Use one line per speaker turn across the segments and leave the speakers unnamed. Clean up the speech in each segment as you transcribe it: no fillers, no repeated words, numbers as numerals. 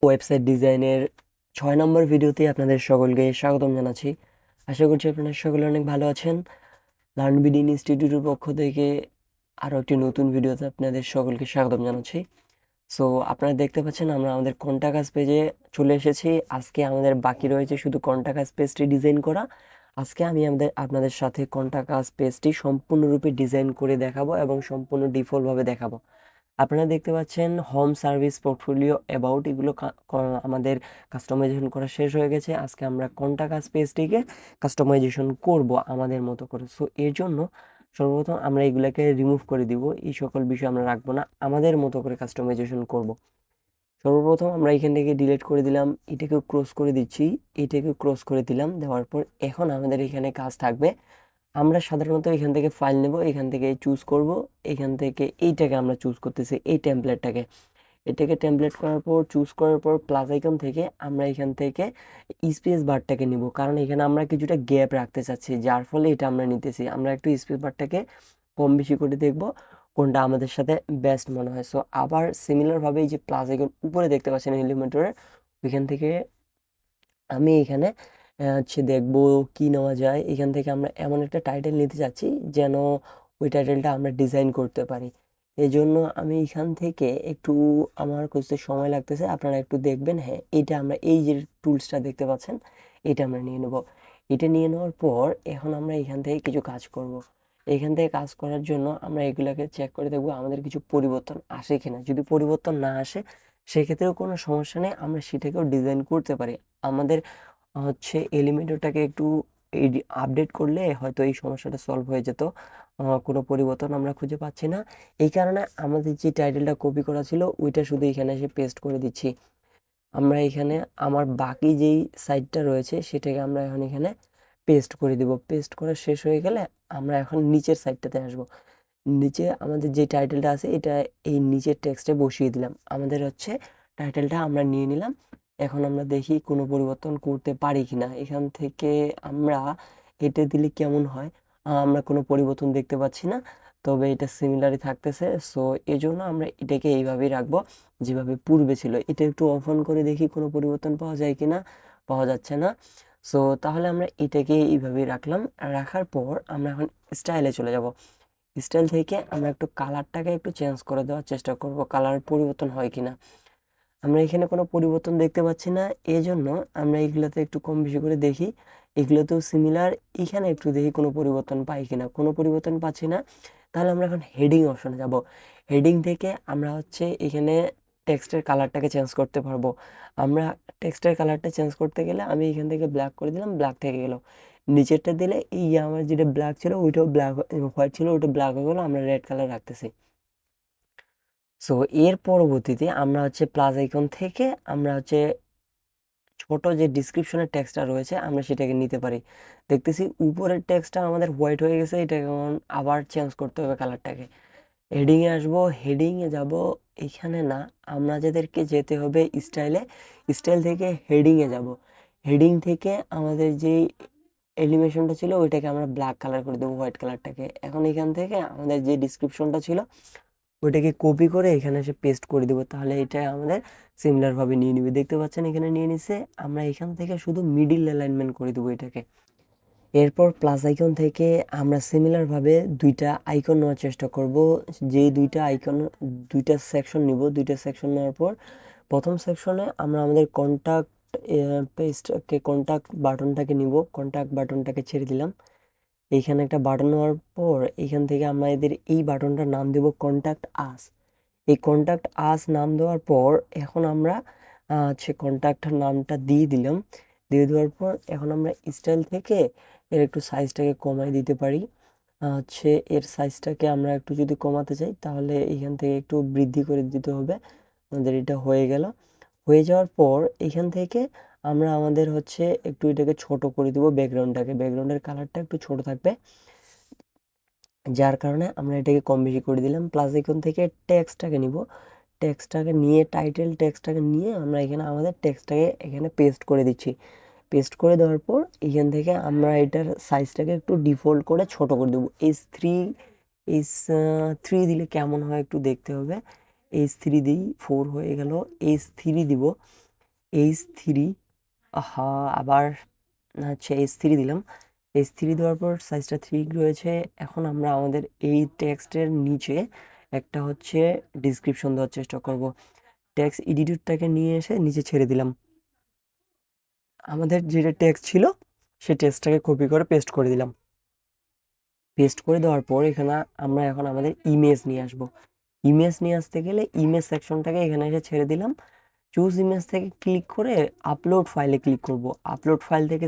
Website ডিজাইনের 6 নম্বর ভিডিওতে আপনাদের সকলকে স্বাগতম জানাচ্ছি। আশা করছি আপনারা সকলে অনেক ভালো আছেন। লার্নবিডি ইনস্টিটিউটের পক্ষ থেকে আরও একটি নতুন ভিডিওতে আপনাদের সকলকে স্বাগতম জানাচ্ছি। সো আপনারা দেখতে পাচ্ছেন আমরা আমাদের কন্টাক্ট আস পেজে চলে এসেছি। আজকে আমাদের বাকি রয়েছে শুধু কন্টাক্ট আস পেজটি ডিজাইন করা। আজকে আমি আপনাদের সাথে কন্টাক্ট আস পেজটি সম্পূর্ণরূপে ডিজাইন করে দেখাবো এবং সম্পূর্ণ ডিফল্টভাবে দেখাবো। আপনারা দেখতে পাচ্ছেন হোম সার্ভিস, পোর্টফোলিও, অ্যাবাউট এগুলো আমাদের কাস্টমাইজেশন করা শেষ হয়ে গেছে। আজকে আমরা কন্টাক্ট আস পেজটিকে কাস্টমাইজেশন করব আমাদের মতো করে। সো এর জন্য সর্বপ্রথম আমরা এগুলাকে রিমুভ করে দিব। এই সকল বিষয় আমরা রাখবো না, আমাদের মতো করে কাস্টমাইজেশন করব। সর্বপ্রথম আমরা এখান থেকে ডিলিট করে দিলাম, এটাকে ক্রস করে দিচ্ছি, এটাকে ক্রস করে দিলাম। দেওয়ার পর এখন আমাদের এখানে কাজ থাকবে, আমরা সাধারণত এখান থেকে ফাইল নেব, এখান থেকে চুজ করব, এখান থেকে এইটাকে আমরা চুজ করতেছি, এই টেমপ্লেটটাকে। এটাকে টেমপ্লেট করার পর চুজ করার পর প্লাস আইকন থেকে আমরা এখান থেকে স্পেস বারটাকে নিব, কারণ এখানে আমরা কিছুটা গ্যাপ রাখতে চাচ্ছি, যার ফলে এটা আমরা নিতেছি। আমরা একটু স্পেস বারটাকে কম বেশি করে দেখব কোনটা আমাদের সাথে বেস্ট মনে হয়। সো আবার সিমিলারভাবে এই যে প্লাস আইকন উপরে দেখতে পাচ্ছেন এলিমেন্টরের, ওইখান থেকে আমি এখানে হচ্ছে দেখব কি নেওয়া যায়। এখান থেকে আমরা এমন একটা টাইটেল নিতে চাচ্ছি যেন ওই টাইটেলটা আমরা ডিজাইন করতে পারি। এই জন্য আমি এখান থেকে একটু, আমার খুঁজতে সময় লাগতেছে, আপনারা একটু দেখবেন। হ্যাঁ, এটা আমরা এই যে টুলসটা দেখতে পাচ্ছেন, এটা আমরা নিয়ে নেব। এটা নিয়ে নেওয়ার পর এখন আমরা এখান থেকে কিছু কাজ করব। এখান থেকে কাজ করার জন্য আমরা এগুলাকে চেক করে দেখব আমাদের কিছু পরিবর্তন আসে কিনা। যদি পরিবর্তন না আসে সেক্ষেত্রেও কোনো সমস্যা নেই, আমরা সেটাকেও ডিজাইন করতে পারি। আমাদের হচ্ছে এলিমেন্টরটাকে একটু আপডেট করলে হয়তো এই সমস্যাটা সলভ হয়ে যেত। কোনো পরিবর্তন আমরা খুঁজে পাচ্ছি না, এই কারণে আমাদের যে টাইটেলটা কপি করা ছিল ওইটা শুধু এখানে এসে পেস্ট করে দিচ্ছি। আমরা এখানে আমার বাকি যেই সাইডটা রয়েছে সেটাকে আমরা এখন এখানে পেস্ট করে দিব। পেস্ট করা শেষ হয়ে গেলে আমরা এখন নিচের সাইডটাতে আসব। নিচে আমাদের যে টাইটেলটা আছে এটা এই নিচের টেক্সটে বসিয়ে দিলাম। আমাদের হচ্ছে টাইটেলটা আমরা নিয়ে নিলাম। এখন আমরা দেখি কোনো পরিবর্তন করতে পারি কিনা। এখান থেকে আমরা এটা দিলে কেমন হয়, আমরা কোনো পরিবর্তন দেখতে পাচ্ছি না, তবে এটা সিমিলারই থাকতেছে। সো এজন্য আমরা এটাকে এইভাবেই রাখবো যেভাবে পূর্বে ছিল। এটা একটু অফ অন করে দেখি কোনো পরিবর্তন পাওয়া যায় কিনা। পাওয়া যাচ্ছে না। সো তাহলে আমরা এটাকে এইভাবেই রাখলাম। রাখার পর আমরা এখন স্টাইলে চলে যাব। স্টাইল থেকে আমরা একটু কালারটাকে একটু চেঞ্জ করে দেওয়ার চেষ্টা করব, কালার পরিবর্তন হয় কিনা। আমরা এখানে কোনো পরিবর্তন দেখতে পাচ্ছি না, এই জন্য আমরা এগুলোতে একটু কম বেশি করে দেখি। এগুলোতেও সিমিলার, এখানে একটু দেখি কোনো পরিবর্তন পাই কিনা। কোনো পরিবর্তন পাচ্ছি না, তাহলে আমরা এখন হেডিং অপশনে যাব। হেডিং থেকে আমরা হচ্ছে এখানে টেক্সটের কালারটাকে চেঞ্জ করতে পারবো। আমরা টেক্সটের কালারটা চেঞ্জ করতে গেলে আমি এখান থেকে ব্ল্যাক করে দিলাম, ব্ল্যাক থেকে গেল। নিচেরটা দিলে এই আমার যেটা ব্ল্যাক ছিল ওইটাও ব্ল্যাক, হোয়াইট ছিল ওইটা ব্ল্যাক হয়ে গেলো, আমরা রেড কালার রাখতেছি। সো এর পরবর্তীতে আমরা হচ্ছে প্লাস আইকন থেকে আমরা হচ্ছে ছোট যে ডিসক্রিপশনের টেক্সটটা রয়েছে আমরা সেটাকে নিতে পারি। দেখতেছি উপরের টেক্সটটা আমাদের হোয়াইট হয়ে গেছে, এটাকে এখন আবার চেঞ্জ করতে হবে কালারটাকে। হেডিংয়ে আসবো, হেডিংয়ে যাব, এখানে না, আমরা যাদেরকে যেতে হবে স্টাইলে। স্টাইল থেকে হেডিংয়ে যাব। হেডিং থেকে আমাদের যে অ্যানিমেশনটা ছিল ওইটাকে আমরা ব্ল্যাক কালার করে দেবো, হোয়াইট কালারটাকে। এখন এখান থেকে আমাদের যে ডিসক্রিপশনটা ছিল ওইটাকে কপি করে এখানে এসে পেস্ট করে দেবো, তাহলে এটা আমাদের সিমিলারভাবে নিয়ে নিবে। দেখতে পাচ্ছেন এখানে নিয়ে নিছে। আমরা এখান থেকে শুধু মিডিল অ্যালাইনমেন্ট করে দেবো এটাকে। এরপর প্লাস আইকন থেকে আমরা সিমিলারভাবে দুইটা আইকন নেওয়ার চেষ্টা করব। যেই দুইটা আইকন, দুইটা সেকশন নিব। দুইটা সেকশন নেওয়ার পর প্রথম সেকশনে আমরা আমাদের কন্টাক্ট পেজটাকে, কন্টাক্ট বাটনটাকে নিব। কন্টাক্ট বাটনটাকে ছেড়ে দিলাম। এইখানে একটা বাটন নেওয়ার পর এখান থেকে আমরা এদের এই বাটনটার নাম দেব কন্টাক্ট আস। এই কন্টাক্ট আস নাম দেওয়ার পর এখন আমরা হচ্ছে কন্টাক্ট নামটা দিয়ে দিলাম। দিয়ে দেওয়ার পর এখন আমরা স্টাইল থেকে এর একটু সাইজটাকে কমাই দিতে পারি। হচ্ছে এর সাইজটাকে আমরা একটু যদি কমাতে চাই তাহলে এখান থেকে একটু বৃদ্ধি করে দিতে হবে। আমাদের এটা হয়ে গেল। হয়ে যাওয়ার পর এখান থেকে আমরা আমাদের হচ্ছে একটু এটাকে ছোট করে দেবো, ব্যাকগ্রাউন্ডটাকে। ব্যাকগ্রাউন্ডের কালারটা একটু ছোট থাকবে, যার কারণে আমরা এটাকে কম বেশি করে দিলাম। প্লাস আইকন থেকে টেক্সটটাকে নিব। টেক্সটটাকে নিয়ে, টাইটেল টেক্সটটাকে নিয়ে আমরা এখানে আমাদের টেক্সটটাকে এখানে পেস্ট করে দিচ্ছি। পেস্ট করে দেওয়ার পর এখান থেকে আমরা এটার সাইজটাকে একটু ডিফল্ট করে ছোট করে দেবো। H3, H3 দিলে কেমন হয় একটু দেখতে হবে। H3 দিই, 4 হয়ে গেল। H3 দিব। H3 আবার হচ্ছে H3 দিলাম। H3 দেওয়ার পর সাইজটা 3 রয়েছে। এখন আমরা আমাদের এই টেক্সটের নিচে একটা হচ্ছে ডিসক্রিপশন দেওয়ার চেষ্টা করব। টেক্সট এডিটরটাকে নিয়ে এসে নিচে ছেড়ে দিলাম। আমাদের যেটা টেক্সট ছিল সেই টেক্সটটাকে কপি করে পেস্ট করে দিলাম। পেস্ট করে দেওয়ার পর এখানে আমরা এখন আমাদের ইমেজ নিয়ে আসব। ইমেজ নিয়ে আসতে গেলে ইমেজ সেকশনটাকে এখানে এসে ছেড়ে দিলাম। চুজ ইমেজ থেকে ক্লিক করে আপলোড ফাইলে ক্লিক করব। আপলোড ফাইল থেকে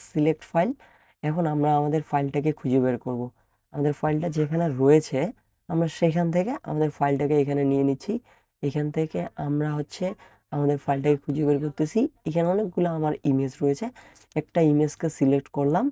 সিলেক্ট ফাইল। এখন আমরা আমাদের ফাইলটাকে খুঁজে বের করব। আমাদের ফাইলটা যেখানে রয়েছে আমরা সেখান থেকে আমাদের ফাইলটাকে এখানে নিয়ে নিচ্ছি। এখান থেকে আমরা হচ্ছে আমাদের ফাইলটাকে খুঁজে বের করতেছি। এখানে অনেকগুলো আমার ইমেজ রয়েছে। একটা ইমেজকে সিলেক্ট করলাম,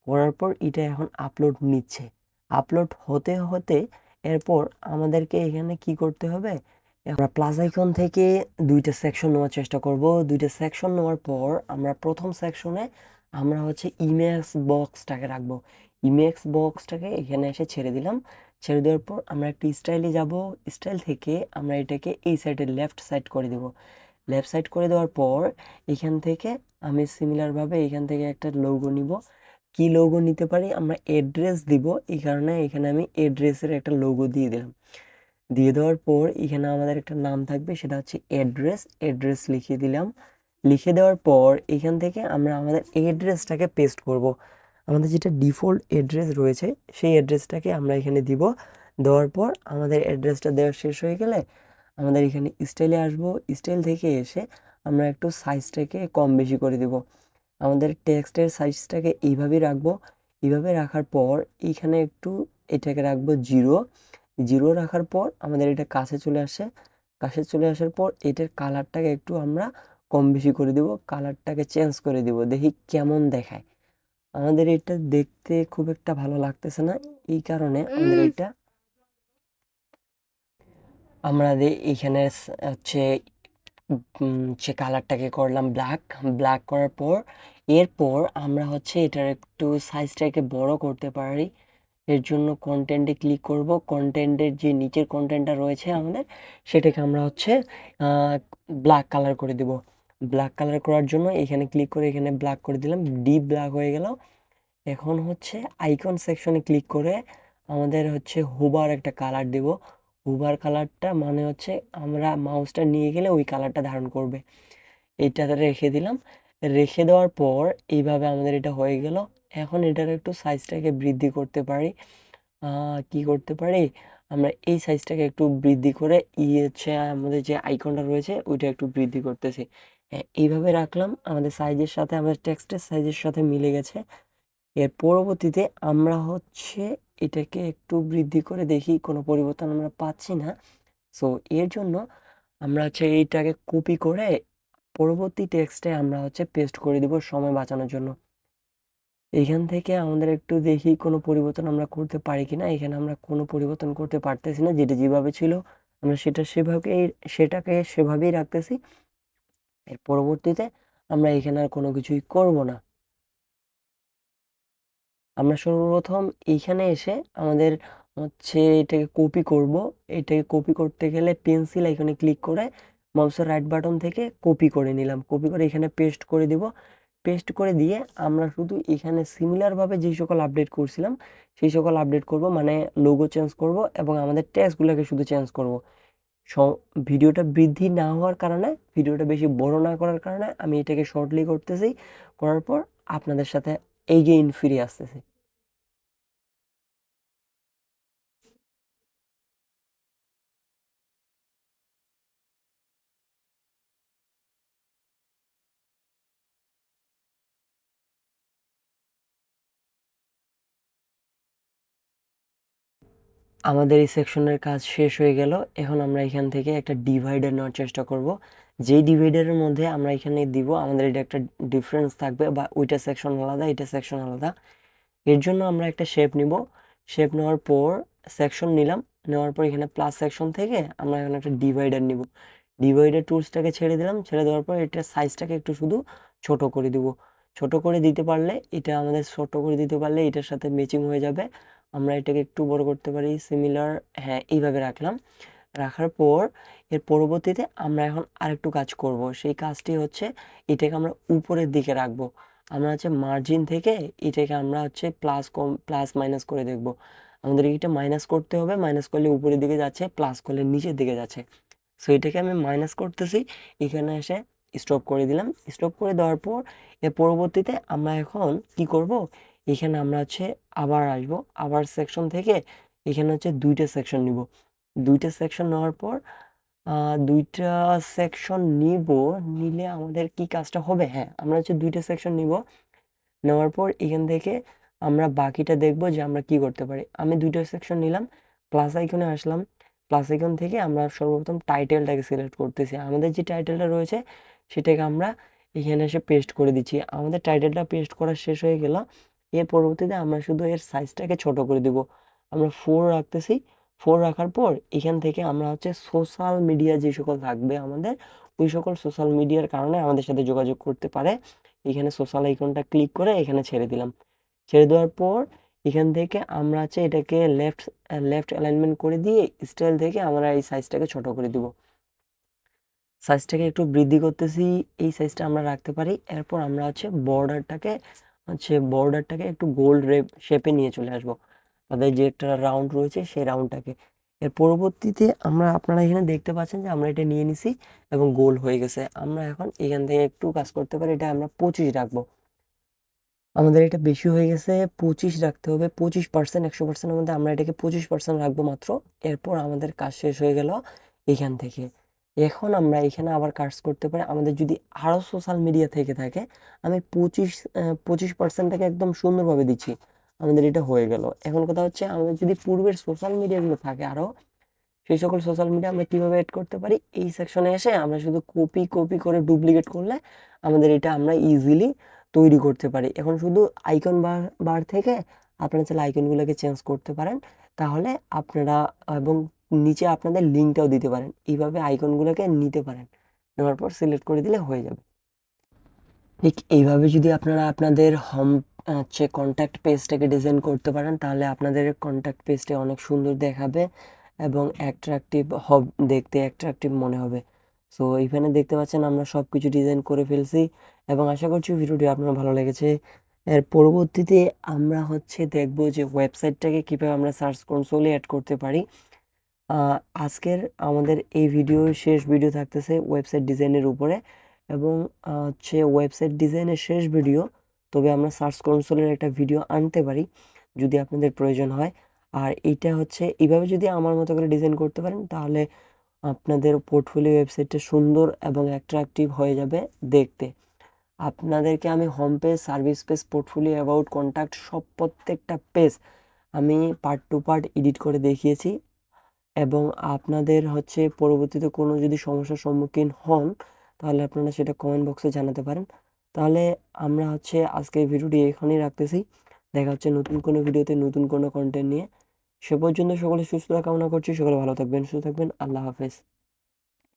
করার পর এটা এখন আপলোড নিচ্ছে। আপলোড হতে হতে এরপর আমাদেরকে এখানে কি করতে হবে, আমরা প্লাস আইকন থেকে দুইটা সেকশন নেওয়ার চেষ্টা করব। দুইটা সেকশন নেওয়ার পর আমরা প্রথম সেকশনে আমরা হচ্ছে ইমেজ বক্সটাকে রাখবো। ইমেজ বক্সটাকে এখানে এসে ছেড়ে দিলাম। ছেড়ে দেওয়ার পর আমরা একটি স্টাইলে যাব। স্টাইল থেকে আমরা এটাকে এই সাইডে লেফট সাইড করে দেব। লেফট সাইড করে দেওয়ার পর এখান থেকে আমি সিমিলারভাবে এখান থেকে একটা লোগো নিব। কি লোগো নিতে পারি, আমরা অ্যাড্রেস দিব, এই কারণে এখানে আমি অ্যাড্রেসের একটা লোগো দিয়ে দিলাম। দিয়ে দেওয়ার পর এখানে আমাদের একটা নাম থাকবে, সেটা হচ্ছে অ্যাড্রেস। অ্যাড্রেস লিখে দিলাম। লিখে দেওয়ার পর এখান থেকে আমরা আমাদের অ্যাড্রেসটাকে পেস্ট করব। আমাদের যেটা ডিফল্ট অ্যাড্রেস রয়েছে সেই অ্যাড্রেসটাকে আমরা এখানে দিব। দেওয়ার পর আমাদের অ্যাড্রেসটা দেওয়া শেষ হয়ে গেলে আমাদের এখানে স্টাইলে আসবো। স্টাইল থেকে এসে আমরা একটু সাইজটাকে কম বেশি করে দিব। আমাদের টেক্সটের সাইজটাকে এইভাবেই রাখবো। এইভাবে রাখার পর এইখানে একটু এটাকে রাখবো 0। 0 রাখার পর আমাদের এটা কাছে চলে আসে। কাছে চলে আসার পর এটার কালারটাকে একটু আমরা কম বেশি করে দেব, কালারটাকে চেঞ্জ করে দেব, দেখি কেমন দেখায়। আমাদের এটা দেখতে খুব একটা ভালো লাগতেছে না, এই কারণে আমাদের এটা এইখানে হচ্ছে যে কালারটাকে করলাম ব্ল্যাক। ব্ল্যাক করার পর এরপর আমরা হচ্ছে এটার একটু সাইজটাকে বড় করতে পারি। এর জন্য কন্টেন্টে ক্লিক করব। কন্টেন্টের যে নিচের কন্টেন্টটা রয়েছে আমাদের, সেটাকে আমরা হচ্ছে ব্ল্যাক কালার করে দেব। ব্ল্যাক কালার করার জন্য এখানে ক্লিক করে এখানে ব্ল্যাক করে দিলাম, ডিপ ব্ল্যাক হয়ে গেল। এখন হচ্ছে আইকন সেকশনে ক্লিক করে আমাদের হচ্ছে হোভার একটা কালার দেব। হোভার কালারটা মানে হচ্ছে আমরা মাউসটা নিয়ে গেলে ওই কালারটা ধারণ করবে। এইটাতে রেখে দিলাম। রেখে দেওয়ার পর এইভাবে আমাদের এটা হয়ে গেল। এখন এটার একটু সাইজটাকে বৃদ্ধি করতে পারি। কি করতে পারি, আমরা এই সাইজটাকে একটু বৃদ্ধি করে হচ্ছে আমাদের যে আইকনটা রয়েছে ওইটা একটু বৃদ্ধি করতেছি। এইভাবে রাখলাম, আমাদের সাইজের সাথে আমাদের টেক্সটের সাইজের সাথে মিলে গেছে। এর পরবর্তীতে আমরা হচ্ছে এটাকে একটু বৃদ্ধি করে দেখি কোনো পরিবর্তন আমরা পাচ্ছি না। সো এর জন্য আমরা হচ্ছে এইটাকে কপি করে পরবর্তী টেক্সটে আমরা হচ্ছে পেস্ট করে দিব সময় বাঁচানোর জন্য। এইখান থেকে আমাদের একটু দেখি কোনো পরিবর্তন আমরা করতে পারি কিনা। এখানে আমরা কোনো পরিবর্তন করতে পারতেছি না, যেটা যেভাবে ছিল আমরা সেটাকে সেভাবেই রাখতেছি। এর পরবর্তীতে আমরা এখানে আর কোনো কিছুই করব না। আমরা সর্বপ্রথম এইখানে এসে আমাদের হচ্ছে এটাকে কপি করব। এটাকে কপি করতে গেলে পেন্সিল আইকনে ক্লিক করে মাউসের রাইট বাটন থেকে কপি করে নিলাম। কপি করে এখানে পেস্ট করে দিব। পেস্ট করে দিয়ে আমরা শুধু এখানে সিমিলারভাবে যেই সকল আপডেট করছিলাম সেই সকল আপডেট করব, মানে লোগো চেঞ্জ করব এবং আমাদের টেক্সটগুলোকে শুধু চেঞ্জ করব। ভিডিওটা বৃদ্ধি না হওয়ার কারণে, ভিডিওটা বেশি বড় না করার কারণে আমি এটাকে শর্টলি করতেছি। করার পর আপনাদের সাথে এগেইন ফিরে আসতেছি। আমাদের এই সেকশনের কাজ শেষ হয়ে গেল। এখন আমরা এখান থেকে একটা ডিভাইডার নেওয়ার চেষ্টা করব। যেই ডিভাইডারের মধ্যে আমরা এখানে দিব আমাদের এটা একটা ডিফারেন্স থাকবে, বা ওইটা সেকশন আলাদা এটা সেকশন আলাদা। এর জন্য আমরা একটা শেপ নিব। শেপ নেওয়ার পর সেকশন নিলাম। নেওয়ার পর এখানে প্লাস সেকশন থেকে আমরা এখানে একটা ডিভাইডার নিব। ডিভাইডার টুলসটাকে ছেড়ে দিলাম। ছেড়ে দেওয়ার পর এটার সাইজটাকে একটু শুধু ছোট করে দিব। ছোট করে দিতে পারলে এটা আমাদের ছোট করে দিতে পারলে এটার সাথে ম্যাচিং হয়ে যাবে। আমরা এটাকে একটু বড় করতে পারি সিমিলার। হ্যাঁ, এইভাবে রাখলাম। রাখার পর এর পরবর্তীতে আমরা এখন আরেকটু কাজ করব। সেই কাজটি হচ্ছে এটাকে আমরা উপরের দিকে রাখবো। আমরা হচ্ছে মার্জিন থেকে এটাকে আমরা হচ্ছে প্লাস মাইনাস করে দেখব। আমাদের এটা মাইনাস করতে হবে, মাইনাস করলে উপরের দিকে যাচ্ছে, প্লাস করলে নিচের দিকে যাচ্ছে। সো এটাকে আমি মাইনাস করতেছি, এখানে এসে স্টপ করে দিলাম। স্টপ করে দেওয়ার পর এর পরবর্তীতে আমরা এখন কি করব, এখানে আমরা হচ্ছে আবার আসবো, আবার সেকশন থেকে এখানে হচ্ছে দুইটা সেকশন নিব। দুইটা সেকশন নেওয়ার পর দুইটা সেকশন নিলে আমাদের কি কাজটা হবে, হ্যাঁ আমরা হচ্ছে দুইটা সেকশন নিব। নেওয়ার পর এখান থেকে আমরা বাকিটা দেখব যে আমরা কি করতে পারি। আমি দুইটা সেকশন নিলাম, প্লাস আইকনে আসলাম। প্লাস আইকন থেকে আমরা সর্বপ্রথম টাইটেলটাকে সিলেক্ট করতেছি। আমাদের যে টাইটেলটা রয়েছে সেটাকে আমরা এখানে এসে পেস্ট করে দিচ্ছি। আমাদের টাইটেলটা পেস্ট করা শেষ হয়ে গেল। এর পরবর্তীতে আমরা শুধু এর সাইজটাকে ছোট করে দিব। আমরা 4 রাখতেছি। 4 রাখার পর এখান থেকে আমরা হচ্ছে সোশ্যাল মিডিয়া যে সকল থাকবে আমাদের, ওই সকল সোশ্যাল মিডিয়ার কারণে আমাদের সাথে যোগাযোগ করতে পারে। এখানে সোশ্যাল আইকনটা ক্লিক করে এখানে ছেড়ে দিলাম। ছেড়ে দেওয়ার পর এখান থেকে আমরা হচ্ছে এটাকে লেফট অ্যালাইনমেন্ট করে দিয়ে স্টাইল থেকে আমরা এই সাইজটাকে ছোট করে দিব। সাইজটাকে একটু বৃদ্ধি করতেছি, এই সাইজটা আমরা রাখতে পারি। এরপর আমরা হচ্ছে বর্ডারটাকে একটু গোল্ড শেপে নিয়ে চলে আসব, তাদের যে একটা রাউন্ড রয়েছে সেই রাউন্ডটাকে। এর পরবর্তীতে আপনারা এখানে দেখতে পাচ্ছেন যে আমরা এটা নিয়ে নিছি এবং গোল হয়ে গেছে। আমরা এখন এখান থেকে একটু কাজ করতে পারি, এটা আমরা 25 রাখবো। আমাদের এটা বেশি হয়ে গেছে, 25 রাখতে হবে। 25%, 100%-এর মধ্যে আমরা এটাকে 25% রাখবো মাত্র। এরপর আমাদের কাজ শেষ হয়ে গেল এখান থেকে। এখন আমরা এখানে আবার কাজ করতে পারি। আমাদের যদি আরও সোশ্যাল মিডিয়া থেকে থাকে, আমি 25%টাকে একদম সুন্দরভাবে দিচ্ছি, আমাদের এটা হয়ে গেল। এখন কথা হচ্ছে আমাদের যদি পূর্বের সোশ্যাল মিডিয়াগুলো থাকে আরও, সেই সকল সোশ্যাল মিডিয়া আমরা কিভাবে এড করতে পারি, এই সেকশনে এসে আমরা শুধু কপি করে ডুপ্লিকেট করলে আমাদের এটা আমরা ইজিলি তৈরি করতে পারি। এখন শুধু আইকন বার থেকে আপনারা চাইলে আইকনগুলোকে চেঞ্জ করতে পারেন, তাহলে আপনারা এবং নিচে আপনাদের লিঙ্কটাও দিতে পারেন। এইভাবে আইকনগুলোকে নিতে পারেন, নেওয়ার পর সিলেক্ট করে দিলে হয়ে যাবে। ঠিক এইভাবে যদি আপনারা আপনাদের হচ্ছে কন্ট্যাক্ট পেজটাকে ডিজাইন করতে পারেন, তাহলে আপনাদের কন্ট্যাক্ট পেজটা অনেক সুন্দর দেখাবে এবং দেখতে অ্যাট্রাকটিভ মনে হবে। সো এখানে দেখতে পাচ্ছেন আমরা সব কিছু ডিজাইন করে ফেলছি এবং আশা করছি ভিডিওটি আপনার ভালো লেগেছে। এর পরবর্তীতে আমরা হচ্ছে দেখব যে ওয়েবসাইটটাকে কীভাবে আমরা সার্চ কনসোলে অ্যাড করতে পারি। আজকের আমাদের এই শেষ ভিডিও থাকতেছে ওয়েবসাইট ডিজাইনের উপরে, এবং হচ্ছে ওয়েবসাইট ডিজাইনের শেষ ভিডিও। তবে আমরা সার্চ কনসোলের একটা ভিডিও আনতে পারি যদি আপনাদের প্রয়োজন হয়। আর এইটা হচ্ছে এইভাবে যদি আমার মতো করে ডিজাইন করতে পারেন, তাহলে আপনাদের পোর্টফোলিও ওয়েবসাইটটা সুন্দর এবং অ্যাট্রাকটিভ হয়ে যাবে দেখতে। আপনাদেরকে আমি home page, service page, portfolio, about, contact সব প্রত্যেকটা পেজ আমি পার্ট টু পার্ট এডিট করে দেখিয়েছি। এবং আপনাদের হচ্ছে পরবর্তীতে কোনো যদি সমস্যার সম্মুখীন হন, তাহলে আপনারা সেটা কমেন্ট বক্সে জানাতে পারেন। তাহলে আমরা হচ্ছে আজকের ভিডিওটি এখানেই রাখতেছি। দেখা হচ্ছে নতুন কোনো ভিডিওতে নতুন কোনো কন্টেন্ট নিয়ে। সে পর্যন্ত সকলে সুস্থতা কামনা করছি। সকলে ভালো থাকবেন, সুস্থ থাকবেন। আল্লাহ হাফেজ।